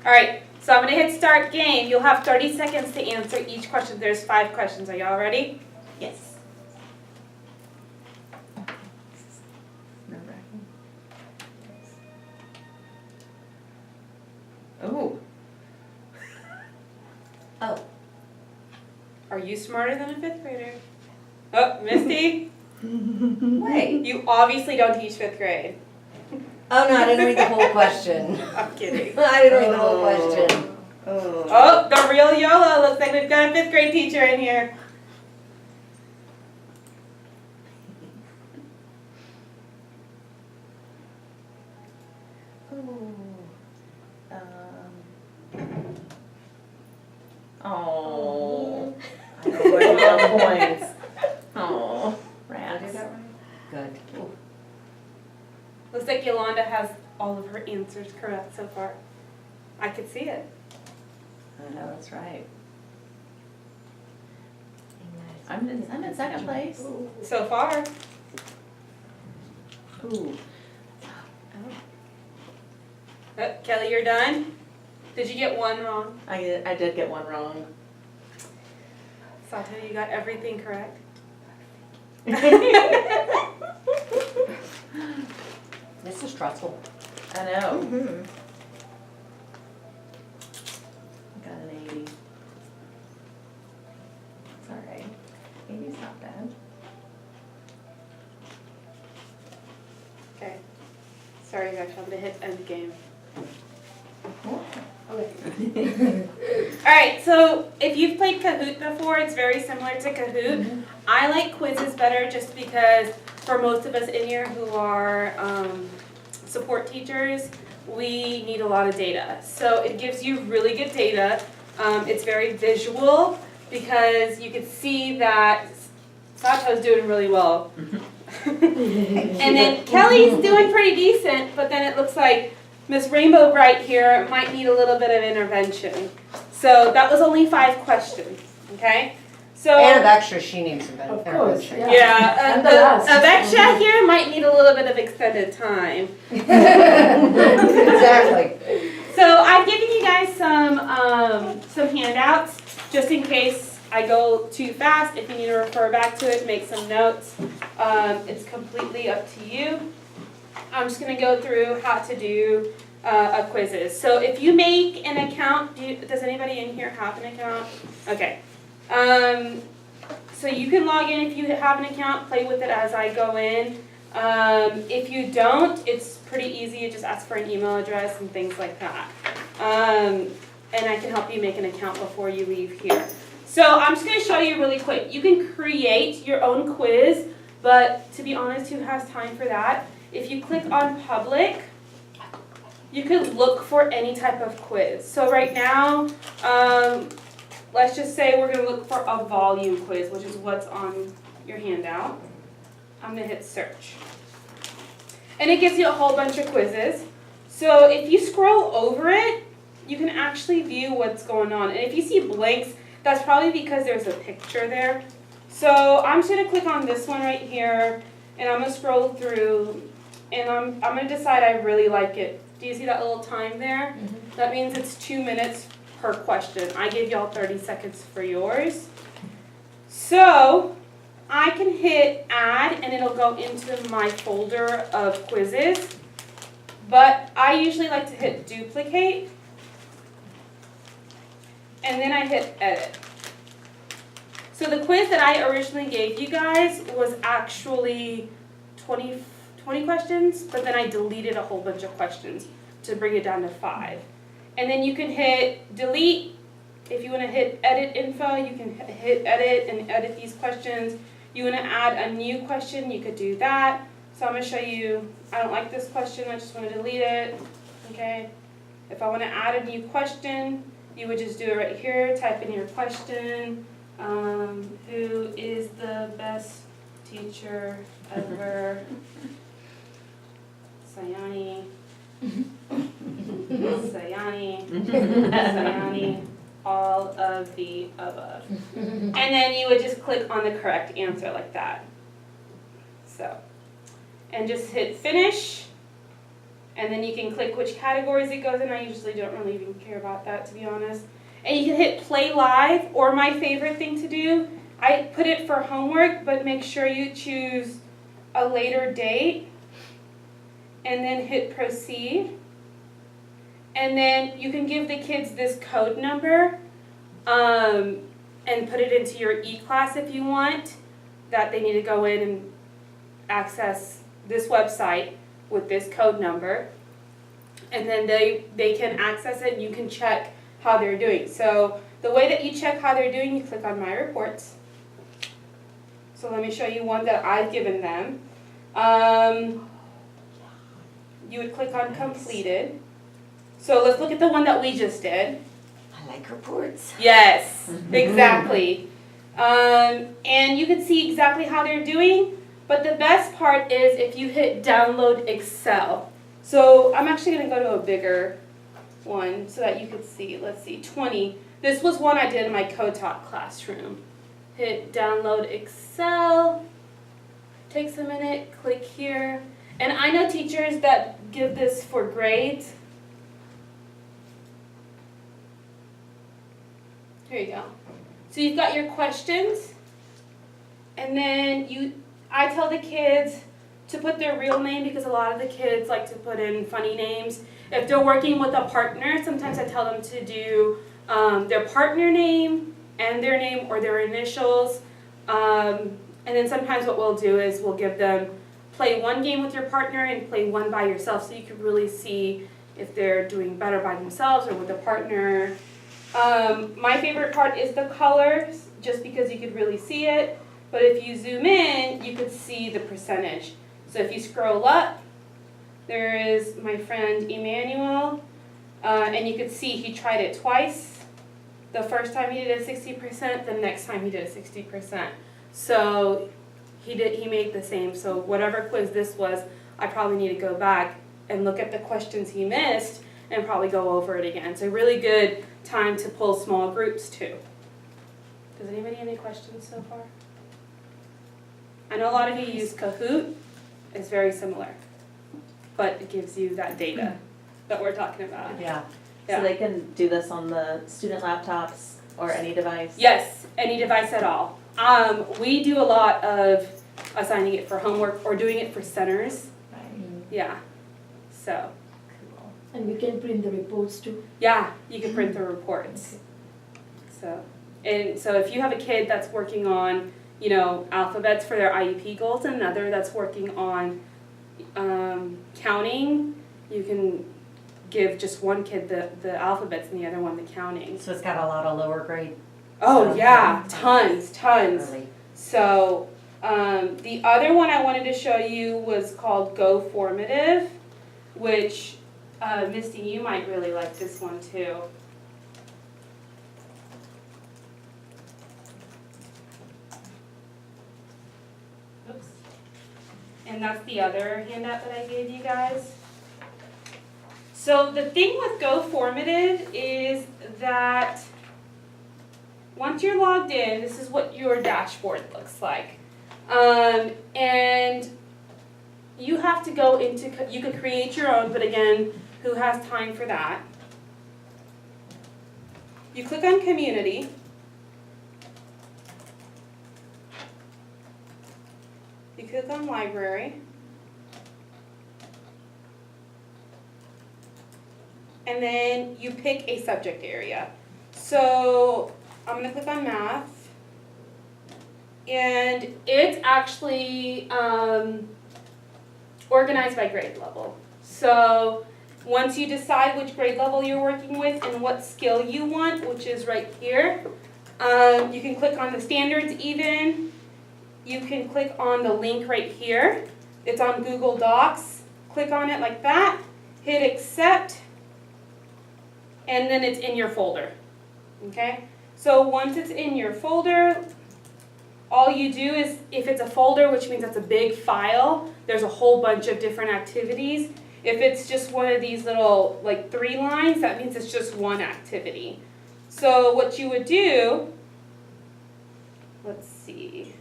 All right, so I'm going to hit start game. You'll have 30 seconds to answer each question. There's 5 questions. Are y'all ready? Yes. Nerve-wracking. Oh. Oh. Are you smarter than a 5th grader? Oh, Misty, Wait. you obviously don't teach 5th grade. Oh no, I didn't read the whole question. I'm kidding. I didn't read the whole question. Oh, the real YOLO. Looks like we've got a 5th grade teacher in here. Oh. I know points. Oh, rats. Good. Ooh. Looks like Yolanda has all of her answers correct so far. I could see it. I know, that's right. I'm in second place. So far. Ooh. Kelly, you're done? Did you get one wrong? I did get one wrong. Sato, you got everything correct? This is stressful. I know. Mm-hmm. I got an 80. It's alright. 80's not bad. Okay. Sorry guys, I'm gonna hit end game. Alright, so if you've played Kahoot before, it's very similar to Kahoot. Mm-hmm. I like quizzes better just because for most of us in here who are support teachers, we need a lot of data. So it gives you really good data. It's very visual because you can see that Sato's doing really well. And then Kelly's doing pretty decent, but then it looks like Miss Rainbow Bright here might need a little bit of intervention. So that was only 5 questions, okay? So And of extra, she needs some Of course, intervention. yeah. And the last. Aveksha here might need a little bit of extended time. Exactly. So I've given you guys some handouts just in case I go too fast. If you need to refer back to it, make some notes. It's completely up to you. I'm just going to go through how to do a quizzes. So if you make an account, does anybody in here have an account? Okay. So you can log in if you have an account, play with it as I go in. If you don't, it's pretty easy. You just ask for an email address and things like that. And I can help you make an account before you leave here. So I'm just going to show you really quick. You can create your own quiz, but to be honest, who has time for that? If you click on public, you could look for any type of quiz. So right now, let's just say we're going to look for a volume quiz, which is what's on your handout. I'm going to hit search. And it gives you a whole bunch of quizzes. So if you scroll over it, you can actually view what's going on. And if you see blanks, that's probably because there's a picture there. So I'm just going to click on this one right here, and I'm going to scroll through, and I'm going to decide I really like it. Do you see that little time there? Mm-hmm. That means it's 2 minutes per question. I gave y'all 30 seconds for yours. So I can hit add, and it'll go into my folder of quizzes. But I usually like to hit duplicate, and then I hit edit. So the quiz that I originally gave you guys was actually 20 questions, but then I deleted a whole bunch of questions to bring it down to 5. And then you can hit delete. If you want to hit edit info, you can hit edit and edit these questions. You want to add a new question, you could do that. So I'm going to show you, I don't like this question, I just want to delete it. Okay. If I want to add a new question, you would just do it right here, type in your question. Who is the best teacher ever? Sayani. Sayani. Sayani. All of the above. And then you would just click on the correct answer like that. So, and just hit finish. And then you can click which categories it goes in. I usually don't really even care about that, to be honest. And you can hit play live, or my favorite thing to do, I put it for homework, but make sure you choose a later date. And then hit proceed. And then you can give the kids this code number and put it into your e-class if you want, that they need to go in and access this website with this code number. And then they can access it and you can check how they're doing. So the way that you check how they're doing, you click on My Reports. So let me show you one that I've given them. You would click on Completed. So let's look at the one that we just did. I like reports. Yes, exactly. And you can see exactly how they're doing, but the best part is if you hit Download Excel. So I'm actually going to go to a bigger one so that you can see. Let's see, 20. This was one I did in my Code Talk classroom. Hit Download Excel. Takes a minute, click here. And I know teachers that give this for grades. Here you go. So you've got your questions, and then I tell the kids to put their real name because a lot of the kids like to put in funny names. If they're working with a partner, sometimes I tell them to do their partner name and their name or their initials. And then sometimes what we'll do is we'll give them play one game with your partner and play one by yourself so you can really see if they're doing better by themselves or with a partner. My favorite part is the colors, just because you could really see it. But if you zoom in, you could see the percentage. So if you scroll up, there is my friend Emmanuel, and you could see he tried it twice. The first time he did a 60%, the next time he did a 60%. So he made the same. So whatever quiz this was, I probably need to go back and look at the questions he missed and probably go over it again. It's a really good time to pull small groups too. Does anybody have any questions so far? I know a lot of you use Kahoot. It's very similar, but it gives you that data that we're talking about. Yeah. So they can do this on the student laptops or any device? Yes, any device at all. We do a lot of assigning it for homework or doing it for centers. Right. Yeah, so. Cool. And we can print the reports too. Yeah, you can print the reports. So if you have a kid that's working on, alphabets for their IEP goals, and another that's working on counting, you can give just one kid the alphabets and the other one the counting. So it's got a lot of lower grade. Oh stuff, yeah, right? tons. Early. So the other one I wanted to show you was called Go Formative, which Misty, you might really like this one too. Oops. And that's the other handout that I gave you guys. So the thing with Go Formative is that once you're logged in, this is what your dashboard looks like. And you have to go into, you could create your own, but again, who has time for that? You click on Community. You click on Library. And then you pick a subject area. So I'm going to click on Math. And it's actually organized by grade level. So once you decide which grade level you're working with and what skill you want, which is right here, you can click on the standards even. You can click on the link right here. It's on Google Docs. Click on it like that. Hit accept. And then it's in your folder. Okay? So once it's in your folder, all you do is, if it's a folder, which means it's a big file, there's a whole bunch of different activities. If it's just one of these little, 3 lines, that means it's just one activity. So what you would do, let's see,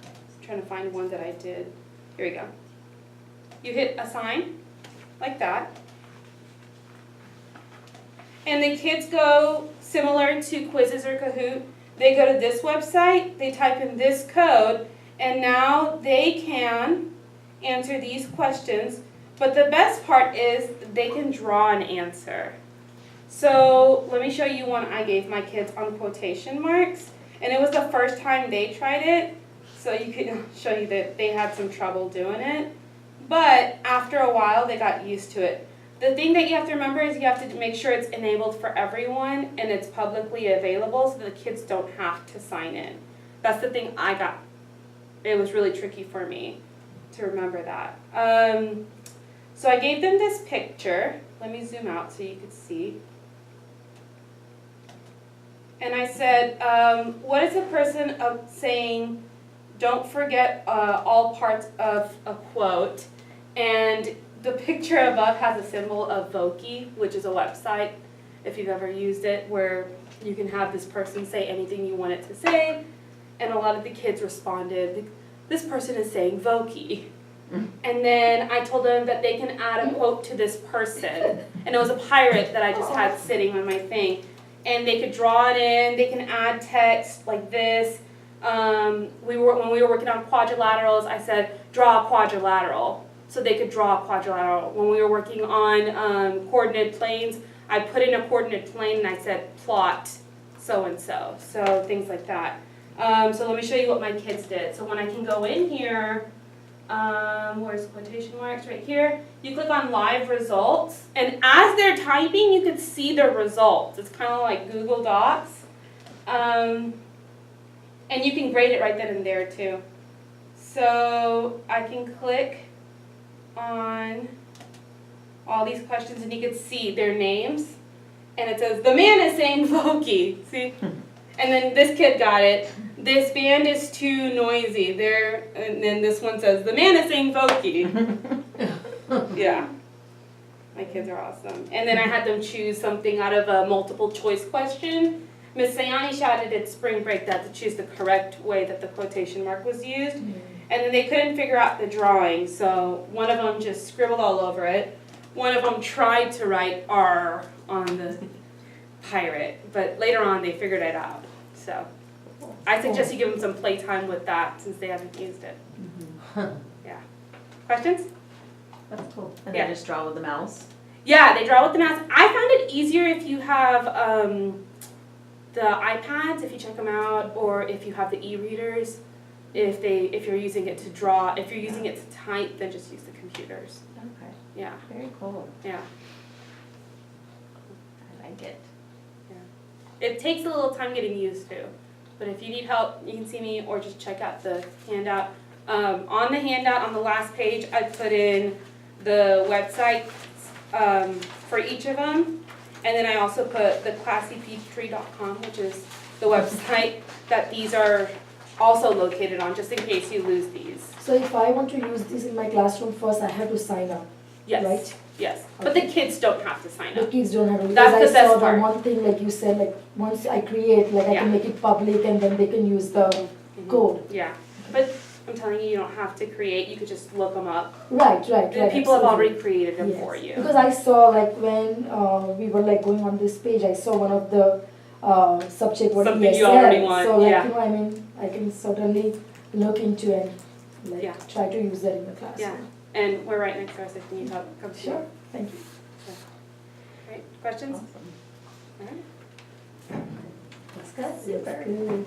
I'm trying to find one that I did. Here we go. You hit assign, like that. And the kids go similar to Quizzes or Kahoot. They go to this website, they type in this code, and now they can answer these questions. But the best part is they can draw an answer. So let me show you one I gave my kids on quotation marks. And it was the first time they tried it, so you can show you that they had some trouble doing it. But after a while, they got used to it. The thing that you have to remember is you have to make sure it's enabled for everyone and it's publicly available so the kids don't have to sign in. That's the thing I got. It was really tricky for me to remember that. So I gave them this picture. Let me zoom out so you can see. And I said, what is a person saying, don't forget all parts of a quote. And the picture above has a symbol of Voki, which is a website, if you've ever used it, where you can have this person say anything you want it to say. And a lot of the kids responded, this person is saying Voki. And then I told them that they can add a quote to this person. And it was a pirate that I just had sitting on my thing. And they could draw it in, they can add text like this. When we were working on quadrilaterals, I said, draw a quadrilateral. So they could draw a quadrilateral. When we were working on coordinate planes, I put in a coordinate plane and I said, plot so-and-so. So things like that. So let me show you what my kids did. So when I can go in here, where's quotation marks? Right here. You click on live results, and as they're typing, you can see their results. It's kind of like Google Docs. And you can grade it right then and there too. So I can click on all these questions and you can see their names. And it says, the man is saying Voki. See? And then this kid got it. This band is too noisy. And then this one says, the man is saying Voki. Yeah. My kids are awesome. And then I had them choose something out of a multiple choice question. Miss Sayani shouted at spring break that to choose the correct way that the quotation mark was used. And then they couldn't figure out the drawing, so one of them just scribbled all over it. One of them tried to write R on the pirate, but later on they figured it out. So I suggest you give them some playtime with that since they haven't used it. Yeah. Questions? That's cool. And Yeah. they just draw with the mouse? Yeah, they draw with the mouse. I found it easier if you have the iPads, if you check them out, or if you have the e-readers. If you're using it to draw, if you're using it to type, then just use the computers. Okay, Yeah, very cool. yeah. I like it. It takes a little time getting used to, but if you need help, you can see me or just check out the handout. On the handout, on the last page, I put in the website for each of them, and then I also put the classypeachtree.com, which is the website that these are also located on, just in case you lose these. So if I want to use this in my classroom first, I have to sign up, Yes, right? yes, but the kids don't have to sign The up. kids don't have to, That's because the I best saw part. the one thing, like you said, like once I create, like I Yeah. can make it public and then they can use the code. Yeah, but I'm telling you, you don't have to create, you could just look them up. Right. People have absolutely. already created them Yes. for you. Because I saw like when we were like going on this page, I saw one of the subject was Something ESL. you already want, So like, yeah. you know, I mean, I can certainly look into and like Yeah. try to use that in the classroom. Yeah. And we're right next door, so if you need help, come see me. Sure, thank you. Right, questions? Awesome. All right. Looks good. Super. Good.